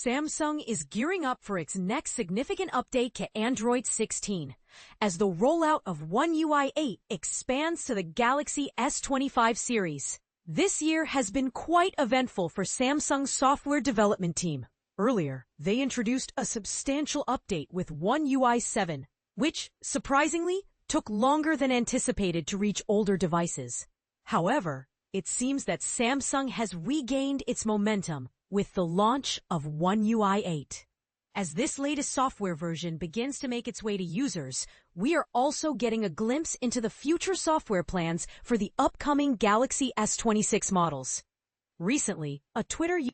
Samsung is gearing up for its next significant update to Android 16, as the rollout of One UI 8 expands to the Galaxy S25 series. This year has been quite eventful for Samsung's software development team. Earlier, they introduced a substantial update with One UI 7, which, surprisingly, took longer than anticipated to reach older devices. However, it seems that Samsung has regained its momentum with the launch of One UI 8. As this latest software version begins to make its way to users, we are also getting a glimpse into the future software plans for the upcoming Galaxy S26 models. Recently,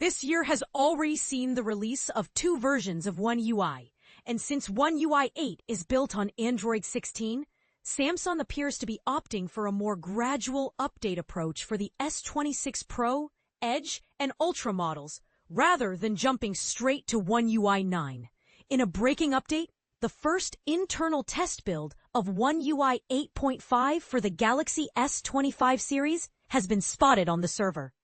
this year has already seen the release of two versions of One UI, and since One UI 8 is built on Android 16, Samsung appears to be opting for a more gradual update approach for the S26 Pro, Edge, and Ultra models, rather than jumping straight to One UI 9. In a breaking update, the first internal test build of One UI 8.5 for the Galaxy S25 series has been spotted on the server.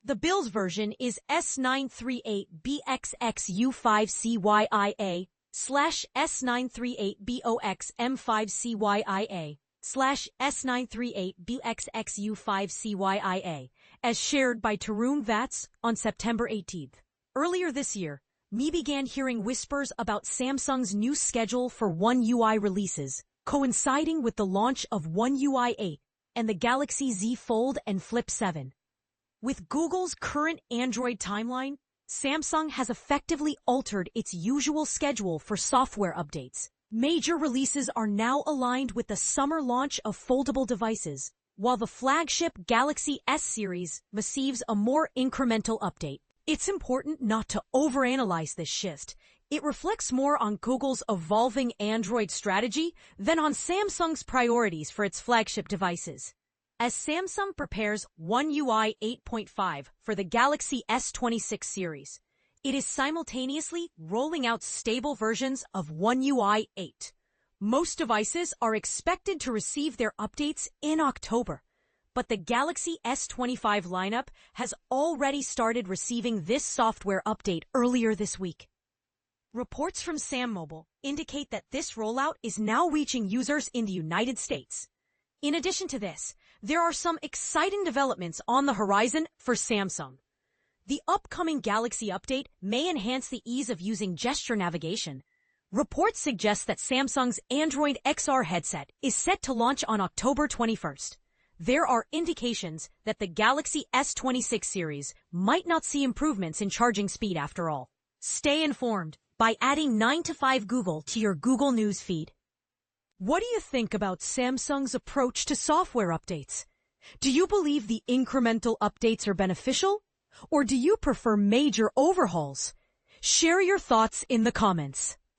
The build version is S938BXXU5CYIA /S938BOXM5CYIA /S938BXXU5CYIA, as shared by Tarun Vats on September 18th. Earlier this year, we began hearing whispers about Samsung's new schedule for One UI releases, coinciding with the launch of One UI 8 and the Galaxy Z Fold and Flip 7. With Google's current Android timeline, Samsung has effectively altered its usual schedule for software updates. Major releases are now aligned with the summer launch of foldable devices, while the flagship Galaxy S series receives a more incremental update. It's important not to overanalyze this shift. It reflects more on Google's evolving Android strategy than on Samsung's priorities for its flagship devices. As Samsung prepares One UI 8.5 for the Galaxy S26 series, it is simultaneously rolling out stable versions of One UI 8. Most devices are expected to receive their updates in October, but the Galaxy S25 lineup has already started receiving this software update earlier this week. Reports from SamMobile indicate that this rollout is now reaching users in the United States. In addition to this, there are some exciting developments on the horizon for Samsung. The upcoming Galaxy update may enhance the ease of using gesture navigation. Reports suggest that Samsung's Android XR headset is set to launch on October 21st. There are indications that the Galaxy S26 series might not see improvements in charging speed after all. Stay informed by adding 9 to 5 Google to your Google News feed. What do you think about Samsung's approach to software updates? Do you believe the incremental updates are beneficial? Or do you prefer major overhauls? Share your thoughts in the comments.